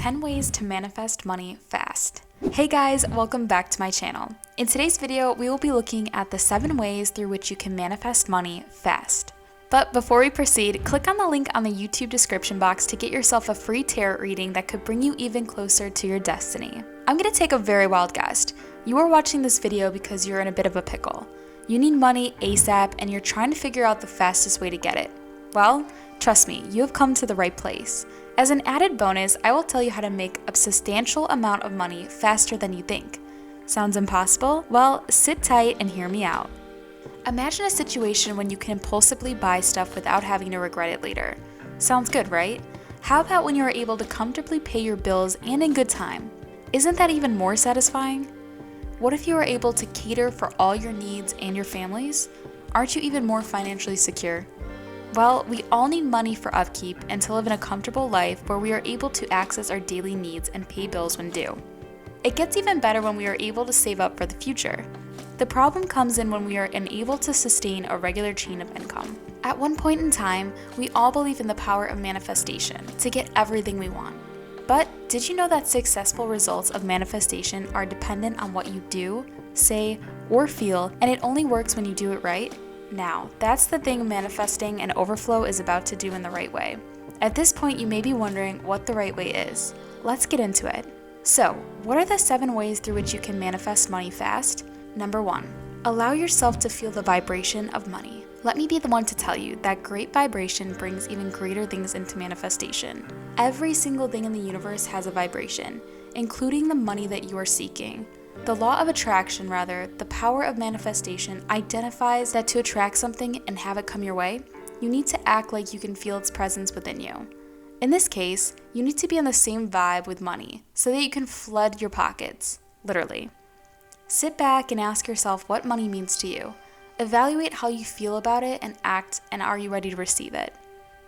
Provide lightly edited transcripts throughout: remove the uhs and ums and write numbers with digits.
10 ways to manifest money fast. Hey guys, welcome back to my channel. In today's video, we will be looking at the 7 ways through which you can manifest money fast. But before we proceed, click on the link on the YouTube description box to get yourself a free tarot reading that could bring you even closer to your destiny. I'm going to take a very wild guess. You are watching this video because you're in a bit of a pickle. You need money ASAP and you're trying to figure out the fastest way to get it. Well, trust me, you have come to the right place. As an added bonus, I will tell you how to make a substantial amount of money faster than you think. Sounds impossible? Well, sit tight and hear me out. Imagine a situation when you can impulsively buy stuff without having to regret it later. Sounds good, right? How about when you are able to comfortably pay your bills and in good time? Isn't that even more satisfying? What if you are able to cater for all your needs and your family's? Aren't you even more financially secure? Well, we all need money for upkeep and to live in a comfortable life where we are able to access our daily needs and pay bills when due. It gets even better when we are able to save up for the future. The problem comes in when we are unable to sustain a regular chain of income. At one point in time, we all believe in the power of manifestation to get everything we want. But did you know that successful results of manifestation are dependent on what you do, say, or feel, and it only works when you do it right? Now, that's the thing manifesting and overflow is about to do in the right way. At this point, you may be wondering what the right way is. Let's get into it. So, what are the 7 ways through which you can manifest money fast? Number 1, allow yourself to feel the vibration of money. Let me be the one to tell you that great vibration brings even greater things into manifestation. Every single thing in the universe has a vibration, including the money that you are seeking. The law of attraction, the power of manifestation, identifies that to attract something and have it come your way, you need to act like you can feel its presence within you. In this case, you need to be on the same vibe with money so that you can flood your pockets, literally. Sit back and ask yourself what money means to you. Evaluate how you feel about it and act, and are you ready to receive it?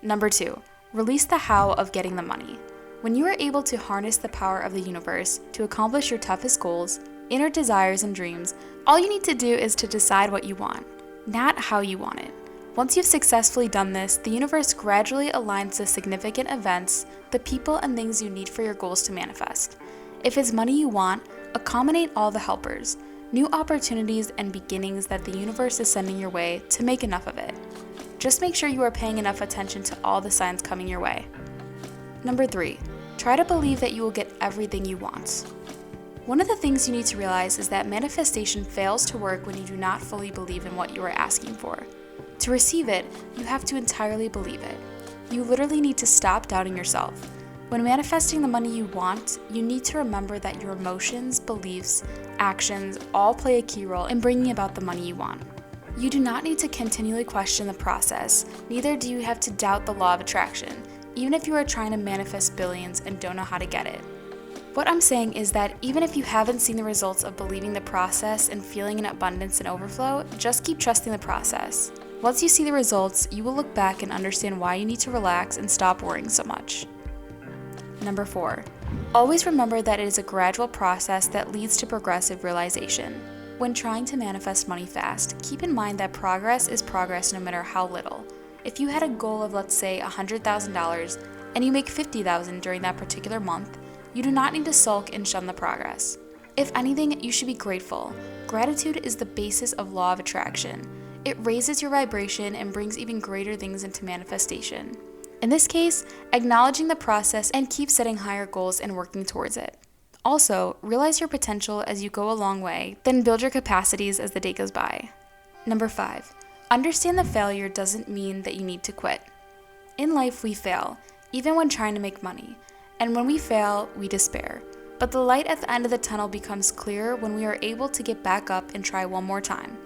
Number 2, release the how of getting the money. When you are able to harness the power of the universe to accomplish your toughest goals, inner desires and dreams, all you need to do is to decide what you want, not how you want it. Once you've successfully done this, the universe gradually aligns the significant events, the people and things you need for your goals to manifest. If it's money you want, accommodate all the helpers, new opportunities and beginnings that the universe is sending your way to make enough of it. Just make sure you are paying enough attention to all the signs coming your way. Number 3, try to believe that you will get everything you want. One of the things you need to realize is that manifestation fails to work when you do not fully believe in what you are asking for. To receive it, you have to entirely believe it. You literally need to stop doubting yourself. When manifesting the money you want, you need to remember that your emotions, beliefs, actions all play a key role in bringing about the money you want. You do not need to continually question the process, neither do you have to doubt the law of attraction, even if you are trying to manifest billions and don't know how to get it. What I'm saying is that even if you haven't seen the results of believing the process and feeling in abundance and overflow, just keep trusting the process. Once you see the results, you will look back and understand why you need to relax and stop worrying so much. Number 4, always remember that it is a gradual process that leads to progressive realization. When trying to manifest money fast, keep in mind that progress is progress no matter how little. If you had a goal of, let's say, $100,000 and you make $50,000 during that particular month, you do not need to sulk and shun the progress. If anything, you should be grateful. Gratitude is the basis of law of attraction. It raises your vibration and brings even greater things into manifestation. In this case, acknowledging the process and keep setting higher goals and working towards it. Also, realize your potential as you go a long way, then build your capacities as the day goes by. Number 5, understand that failure doesn't mean that you need to quit. In life, we fail, even when trying to make money. And when we fail, we despair. But the light at the end of the tunnel becomes clearer when we are able to get back up and try one more time.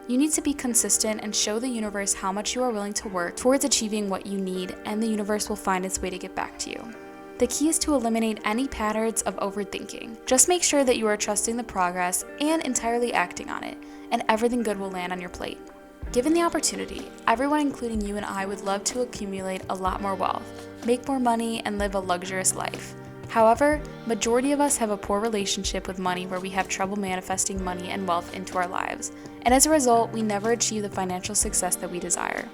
You need to be consistent and show the universe how much you are willing to work towards achieving what you need, and the universe will find its way to get back to you. The key is to eliminate any patterns of overthinking. Just make sure that you are trusting the progress and entirely acting on it, and everything good will land on your plate. Given the opportunity, everyone including you and I would love to accumulate a lot more wealth, make more money, and live a luxurious life. However, majority of us have a poor relationship with money where we have trouble manifesting money and wealth into our lives, and as a result, we never achieve the financial success that we desire.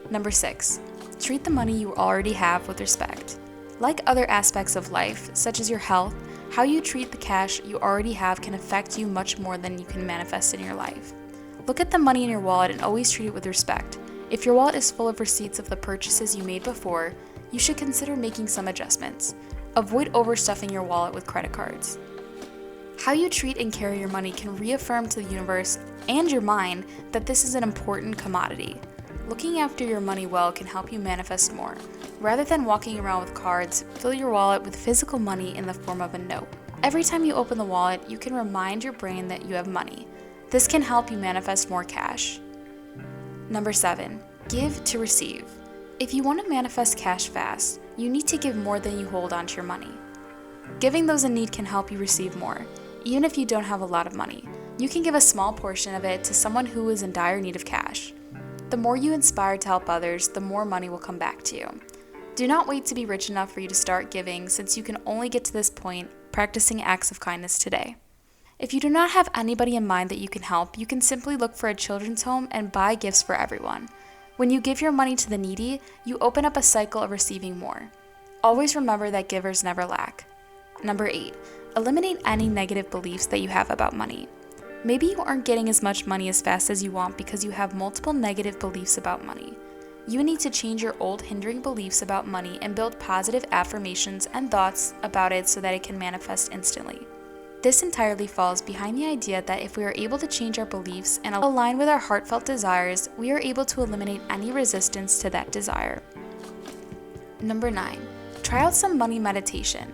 Number 6, treat the money you already have with respect. Like other aspects of life, such as your health, how you treat the cash you already have can affect you much more than you can manifest in your life. Look at the money in your wallet and always treat it with respect. If your wallet is full of receipts of the purchases you made before, you should consider making some adjustments. Avoid overstuffing your wallet with credit cards. How you treat and carry your money can reaffirm to the universe and your mind that this is an important commodity. Looking after your money well can help you manifest more. Rather than walking around with cards, fill your wallet with physical money in the form of a note. Every time you open the wallet, you can remind your brain that you have money. This can help you manifest more cash. Number 7, give to receive. If you want to manifest cash fast, you need to give more than you hold onto your money. Giving those in need can help you receive more, even if you don't have a lot of money. You can give a small portion of it to someone who is in dire need of cash. The more you inspire to help others, the more money will come back to you. Do not wait to be rich enough for you to start giving, since you can only get to this point practicing acts of kindness today. If you do not have anybody in mind that you can help, you can simply look for a children's home and buy gifts for everyone. When you give your money to the needy, you open up a cycle of receiving more. Always remember that givers never lack. Number 8, eliminate any negative beliefs that you have about money. Maybe you aren't getting as much money as fast as you want because you have multiple negative beliefs about money. You need to change your old hindering beliefs about money and build positive affirmations and thoughts about it so that it can manifest instantly. This entirely falls behind the idea that if we are able to change our beliefs and align with our heartfelt desires, we are able to eliminate any resistance to that desire. Number 9, try out some money meditation.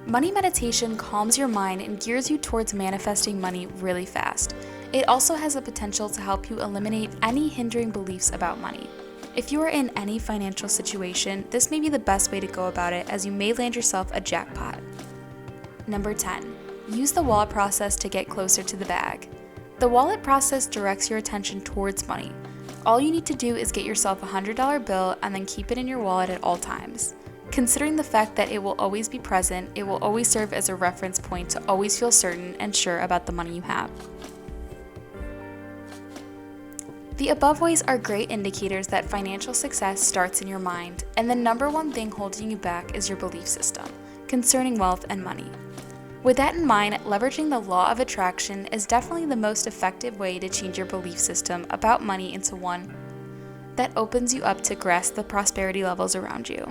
Money meditation calms your mind and gears you towards manifesting money really fast. It also has the potential to help you eliminate any hindering beliefs about money. If you are in any financial situation, this may be the best way to go about it, as you may land yourself a jackpot. Number 10, use the wallet process to get closer to the bag. The wallet process directs your attention towards money. All you need to do is get yourself a $100 bill and then keep it in your wallet at all times. Considering the fact that it will always be present, it will always serve as a reference point to always feel certain and sure about the money you have. The above ways are great indicators that financial success starts in your mind, and the number one thing holding you back is your belief system concerning wealth and money. With that in mind, leveraging the law of attraction is definitely the most effective way to change your belief system about money into one that opens you up to grasp the prosperity levels around you.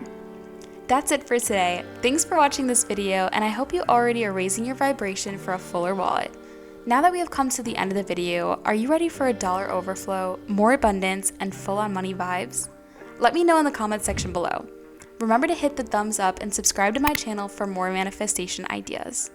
That's it for today. Thanks for watching this video, and I hope you already are raising your vibration for a fuller wallet. Now that we have come to the end of the video, are you ready for a dollar overflow, more abundance, and full-on money vibes? Let me know in the comment section below. Remember to hit the thumbs up and subscribe to my channel for more manifestation ideas.